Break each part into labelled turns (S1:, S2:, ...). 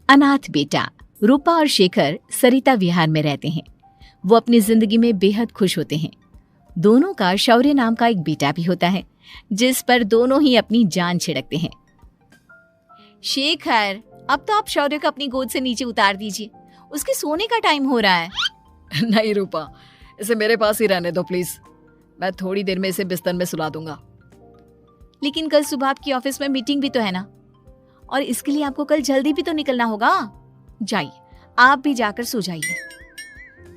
S1: अनाथ बेटा। रूपा और शेखर सरिता विहार में रहते हैं। वो अपनी जिंदगी में बेहद खुश होते हैं। दोनों का शौर्य नाम का एक बेटा भी होता है, जिस पर दोनों ही अपनी जान छिड़कते हैं। शेखर, अब तो आप शौर्य को अपनी गोद से नीचे उतार दीजिए, उसके सोने का टाइम हो रहा है।
S2: नहीं रूपा, इसे मेरे पास ही रहने दो प्लीज। मैं थोड़ी देर में इसे बिस्तर में सुला दूंगा।
S1: लेकिन कल सुबह आपकी ऑफिस में मीटिंग भी तो है ना, और इसके लिए आपको कल जल्दी भी तो निकलना होगा। जाइए, आप भी जाकर सो जाइए।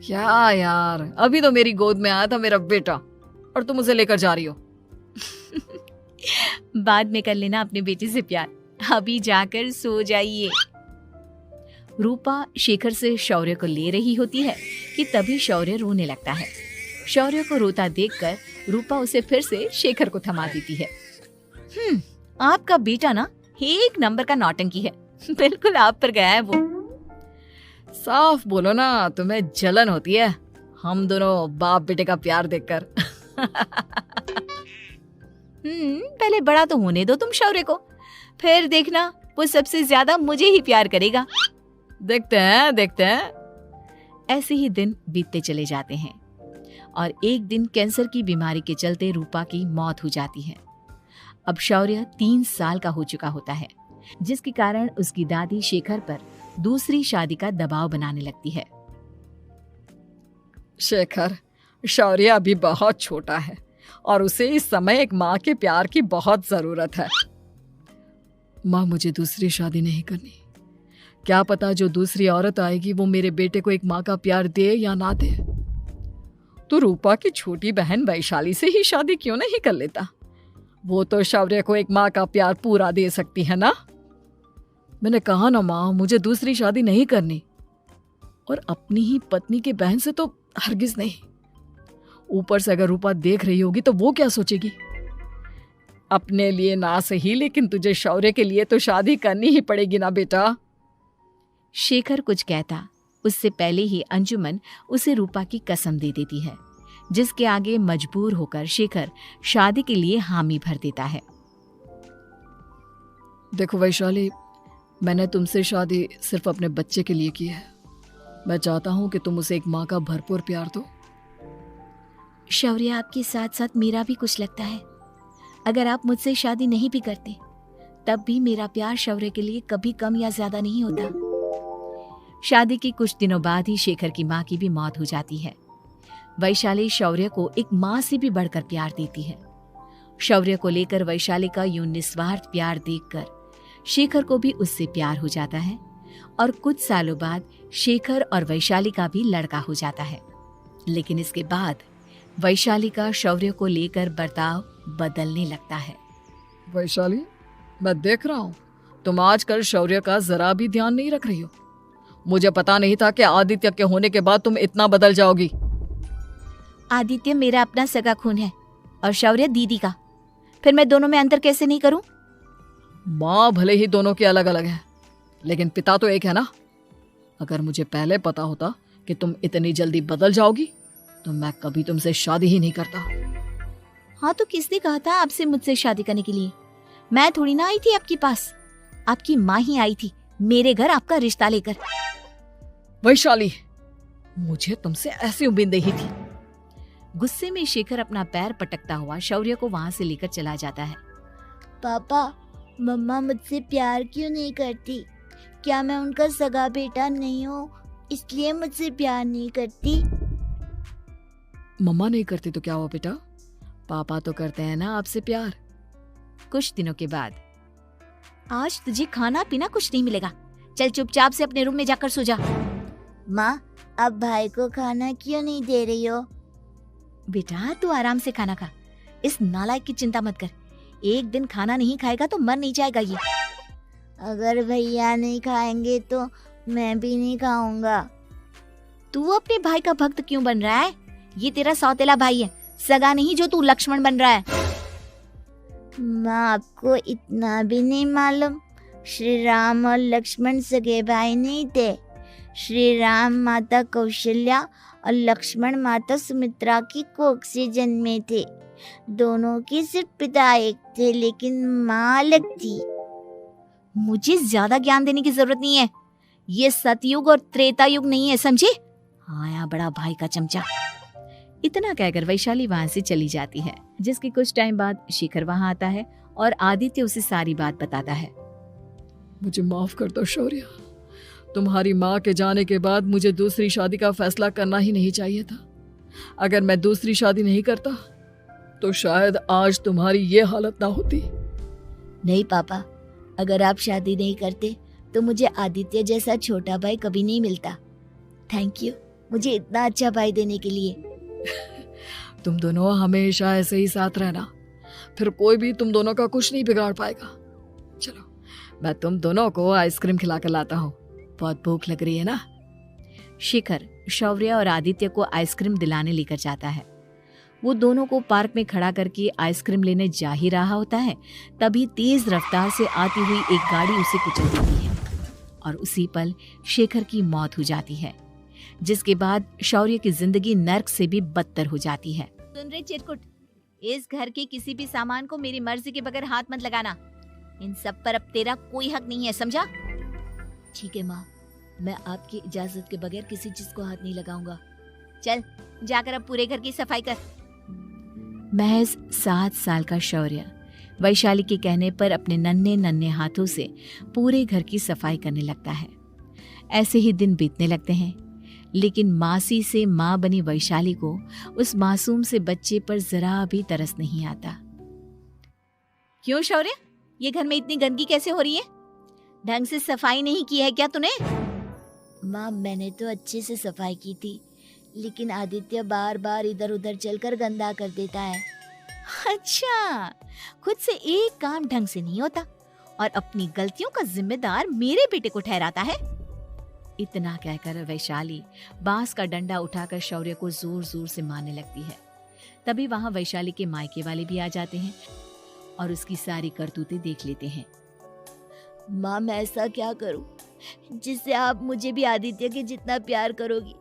S2: क्या यार, अभी तो मेरी गोद में आया था मेरा बेटा और तुम उसे लेकर जा रही हो।
S1: बाद में कर लेना अपने बेटे से प्यार, अभी जाकर सो जाइए। रूपा शेखर से शौर्य को ले रही होती है कि तभी शौर्य रोने लगता है। शौर्य को रोता देखकर रूपा उसे फिर से शेखर को थमा देती है। आपका बेटा ना एक नंबर का नौटंकी है, बिल्कुल आप पर गया है वो।
S2: साफ बोलो ना, तुम्हें जलन होती है हम दोनों बाप बेटे का प्यार देखकर।
S1: पहले बड़ा तो होने दो तुम शौर्य को, फिर देखना वो सबसे ज्यादा मुझे ही प्यार करेगा।
S2: देखते हैं।
S1: ऐसे ही दिन बीतते चले जाते हैं और एक दिन कैंसर की बीमारी के चलते रूपा की मौत हो जाती है। अब शौर्य 3 साल का हो चुका होता है, जिसके कारण उसकी दादी शेखर पर दूसरी शादी का दबाव बनाने लगती है।
S2: शेखर, शौर्य अभी बहुत छोटा है और उसे इस समय एक माँ के प्यार की बहुत जरूरत है। माँ, मुझे दूसरी शादी नहीं करनी। क्या पता जो दूसरी औरत आएगी वो मेरे बेटे को एक माँ का प्यार दे या ना दे। तो रूपा की छोटी बहन वैशाली से ही शादी क्यों नहीं कर लेता? वो तो शौर्य को एक माँ का प्यार पूरा दे सकती है ना। मैंने कहा ना माँ, मुझे दूसरी शादी नहीं करनी, और अपनी ही पत्नी के बहन से तो हरगिज नहीं। ऊपर से अगर रूपा देख रही होगी तो वो क्या सोचेगी? अपने लिए ना सही, लेकिन तुझे शौर्य के लिए तो शादी करनी ही पड़ेगी ना बेटा।
S1: शेखर कुछ कहता उससे पहले ही अंजुमन उसे रूपा की कसम दे देती है, जिसके आगे मजबूर होकर शेखर शादी के लिए हामी भर देता है।
S2: देखो वैशाली, मैंने तुमसे शादी सिर्फ अपने बच्चे के लिए की है। मैं चाहता हूं कि तुम उसे एक माँ का भरपूर प्यार दो।
S1: शौर्य, आपके साथ साथ मेरा भी कुछ लगता है। अगर आप मुझसे शादी नहीं भी करते तब भी मेरा प्यार शौर्य के लिए कभी कम या ज्यादा नहीं होता। शादी के कुछ दिनों बाद ही शेखर की माँ की भी मौत हो जाती है। वैशाली शौर्य को एक माँ से भी बढ़कर प्यार देती है। शौर्य को लेकर वैशाली का यूं निस्वार्थ प्यार देखकर शेखर को भी उससे प्यार हो जाता है और कुछ सालों बाद शेखर और वैशाली का भी लड़का हो जाता है। लेकिन इसके बाद वैशाली का शौर्य को लेकर बर्ताव बदलने लगता है।
S2: वैशाली, मैं देख रहा हूँ तुम आजकल शौर्य का जरा भी ध्यान नहीं रख रही हो। मुझे पता नहीं था कि आदित्य के होने के बाद तुम इतना बदल जाओगी।
S1: आदित्य मेरा अपना सगा खून है और शौर्य दीदी का, फिर मैं दोनों में अंतर कैसे नहीं करूं?
S2: माँ भले ही दोनों की अलग अलग है, लेकिन पिता तो एक है ना। अगर मुझे पहले पता होता कि तुम इतनी जल्दी बदल जाओगी तो मैं कभी तुमसे शादी ही नहीं करता।
S1: हाँ, तो किसने कहा था आपसे मुझसे शादी करने के लिए? मैं थोड़ी ना आई थी आपके पास, आपकी माँ ही आई थी मेरे घर आपका रिश्ता लेकर।
S2: वैशाली, मुझे तुमसे ऐसी उम्मीद नहीं थी।
S1: गुस्से में शेखर अपना पैर पटकता हुआ शौर्य को वहां से लेकर चला जाता है।
S3: पापा, मम्मा मुझसे प्यार क्यों नहीं करती? क्या मैं उनका सगा बेटा नहीं हूँ इसलिए मुझसे प्यार नहीं करती?
S2: मम्मा नहीं करती तो क्या हुआ बेटा, पापा तो करते हैं ना आपसे प्यार।
S1: कुछ दिनों के बाद, आज तुझे खाना पीना कुछ नहीं मिलेगा, चल चुपचाप से अपने रूम में जाकर सो जा।
S3: माँ, अब भाई को खाना क्यों नहीं दे रही हो?
S1: बेटा तू आराम से खाना खा, इस नालायक की चिंता मत कर। एक दिन खाना नहीं खाएगा तो मर नहीं जाएगा ये।
S3: अगर भैया नहीं खाएंगे तो मैं भी नहीं खाऊंगा।
S1: तू अपने भाई का भक्त क्यों बन रहा है? ये तेरा सौतेला भाई है, सगा नहीं जो तू लक्ष्मण बन रहा है।
S3: माँ, आपको इतना भी नहीं मालूम? श्री राम और लक्ष्मण सगे भाई नहीं थे। श्री राम माता कौशल्या और लक्ष्मण माता सुमित्रा की कोख से जन्मे थे। दोनों के सिर्फ पिता एक थे, लेकिन माँ अलग थी।
S1: मुझे ज्यादा ज्ञान देने की जरूरत नहीं है, ये सतयुग और त्रेता युग नहीं है, समझे? हाँ यहाँ बड़ा भाई का चमचा। इतना कहकर वैशाली वहां से चली जाती है। जिसके कुछ टाइम बाद शिखर वहां आता है और आदित्य उसे सारी बात बताता है।
S2: मुझे माफ कर दो शौर्य, तुम्हारी माँ के जाने के बाद मुझे दूसरी शादी का फैसला करना ही नहीं चाहिए था। अगर मैं दूसरी शादी नहीं करता तो शायद आज तुम्हारी ये हालत ना होती।
S3: नहीं पापा, अगर आप शादी नहीं करते तो मुझे आदित्य जैसा छोटा भाई कभी नहीं मिलता। थैंक यू मुझे इतना अच्छा भाई देने के लिए।
S2: तुम दोनों हमेशा ऐसे ही साथ रहना, फिर कोई भी तुम दोनों का कुछ नहीं बिगाड़ पाएगा। चलो मैं तुम दोनों को आइसक्रीम खिला कर लाता हूँ, बहुत भूख लग रही है ना।
S1: शिखर शौर्य और आदित्य को आइसक्रीम दिलाने लेकर जाता है। वो दोनों को पार्क में खड़ा करके आइसक्रीम लेने जा ही रहा होता है, तभी तेज रफ्तार से आती हुई एक गाड़ी उसे कुचल देती है और उसी पल शेखर की मौत हो जाती है। जिसके बाद शौर्य की जिंदगी नर्क से भी बदतर हो जाती है। सुन रहे चिरकुट, इस घर के किसी भी सामान को मेरी मर्जी के बगैर हाथ मत लगाना। इन सब पर अब तेरा कोई हक नहीं है, समझा?
S3: ठीक है माँ, मैं आपकी इजाजत के बगैर किसी चीज को हाथ नहीं लगाऊंगा।
S1: चल जाकर अब पूरे घर की सफाई कर। महज 7 साल का शौर्य वैशाली के कहने पर अपने नन्हे नन्हे हाथों से पूरे घर की सफाई करने लगता है। ऐसे ही दिन बीतने लगते हैं, लेकिन मासी से माँ बनी वैशाली को उस मासूम से बच्चे पर जरा भी तरस नहीं आता। क्यों शौर्य, ये घर में इतनी गंदगी कैसे हो रही है? ढंग से सफाई नहीं की है क्या तूने?
S3: माँ मैंने तो अच्छे से सफाई की थी, लेकिन आदित्य बार बार इधर उधर चलकर गंदा कर देता है।
S1: अच्छा, खुद से एक काम ढंग से नहीं होता और अपनी गलतियों का जिम्मेदार मेरे बेटे को ठहराता है। इतना कहकर वैशाली बांस का डंडा उठाकर शौर्य को जोर जोर से मारने लगती है। तभी वहां वैशाली के मायके वाले भी आ जाते हैं और उसकी सारी करतूतें देख लेते हैं।
S3: माँ मैं ऐसा क्या करूं जिससे आप मुझे भी आदित्य के जितना प्यार करोगी?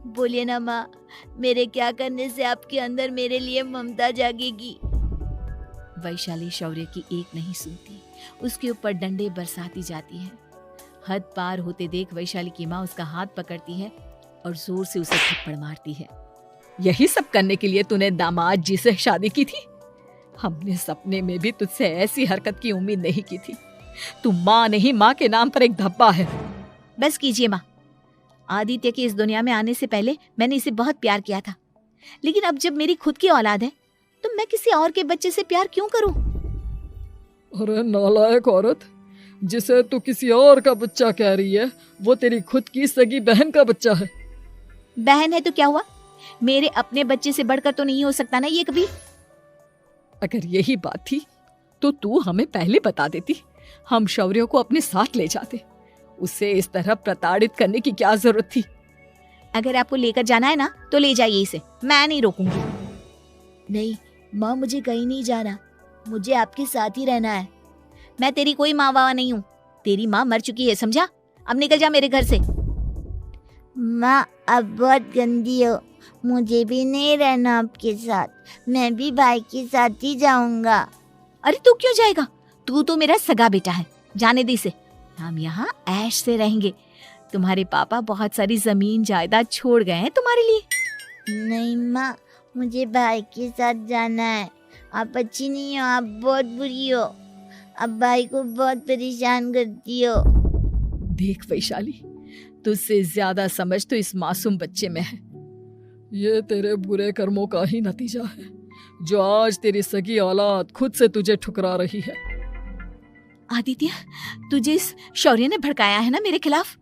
S3: बोलिए ना माँ, मेरे क्या करने से आपके अंदर मेरे लिए ममता जागेगी?
S1: वैशाली शौर्य की एक नहीं सुनती, उसके ऊपर डंडे बरसाती जाती है। हद पार होते देख वैशाली की माँ उसका हाथ पकड़ती है और जोर से उसे थप्पड़ मारती है।
S2: यही सब करने के लिए तूने दामाद जी से शादी की थी? हमने सपने में भी तुझसे ऐसी हरकत की उम्मीद नहीं की थी। तू माँ नहीं, माँ के नाम पर एक धब्बा है।
S1: बस कीजिए माँ, आदित्य के इस दुनिया में आने से पहले मैंने इसे बहुत प्यार किया था, लेकिन अब जब मेरी खुद की औलाद है तो मैं किसी और के बच्चे से प्यार क्यों करूं?
S2: अरे नालायक औरत, जिसे तू किसी और का बच्चा कह रही है वो तेरी खुद की सगी बहन का बच्चा है।
S1: बहन है तो क्या हुआ, मेरे अपने बच्चे से बढ़कर तो नहीं हो सकता ना ये कभी।
S2: अगर यही बात थी तो तू हमें पहले बता देती, हम शौर्य को अपने साथ ले जाते। उसे इस तरह प्रताड़ित करने की क्या जरूरत थी?
S1: अगर आपको लेकर जाना है ना तो ले जाइए इसे, मैं नहीं रोकूंगी।
S3: नहीं माँ, मुझे कहीं नहीं जाना, मुझे आपके साथ ही रहना है।
S1: मैं तेरी कोई माँ बाबा नहीं हूँ, तेरी माँ मर चुकी है, समझा? अब निकल जा मेरे घर से।
S3: माँ अब बहुत गंदी हो, मुझे भी नहीं रहना आपके साथ, मैं भी भाई के साथ ही जाऊंगा।
S1: अरे तू क्यों जाएगा, तू तो मेरा सगा बेटा है, जाने दे इसे। हम यहाँ ऐश से रहेंगे, तुम्हारे पापा बहुत सारी जमीन जायदाद छोड़ गए हैं तुम्हारे लिए।
S3: नहीं माँ, मुझे भाई के साथ जाना है। आप अच्छी नहीं हो, आप बहुत बुरी हो, आप भाई को बहुत परेशान करती हो।
S2: देख वैशाली, तुझसे ज्यादा समझ तो इस मासूम बच्चे में है। ये तेरे बुरे कर्मों का ही नतीजा है जो आज तेरी सगी औलाद खुद से तुझे ठुकरा रही है।
S1: आदित्य, तुझे इस शौर्य ने भड़काया है ना मेरे खिलाफ?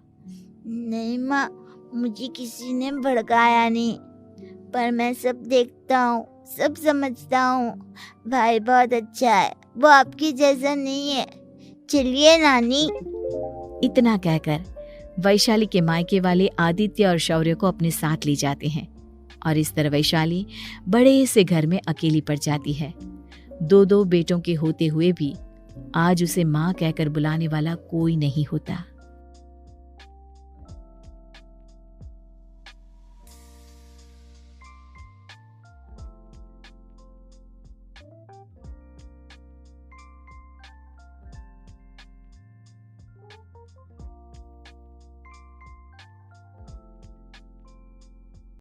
S3: नहीं माँ, मुझे किसी ने भड़काया नहीं, पर मैं सब देखता हूँ, सब समझता हूँ। भाई बहुत अच्छा है, वो आपकी जैसा नहीं है। चलिए नानी।
S1: इतना कहकर वैशाली के मायके वाले आदित्य और शौर्य को अपने साथ ले जाते हैं और इस तरह वैशाली बड़े से घर में अकेली पड़ जाती है। 2 बेटों के होते हुए भी आज उसे माँ कहकर बुलाने वाला कोई नहीं होता।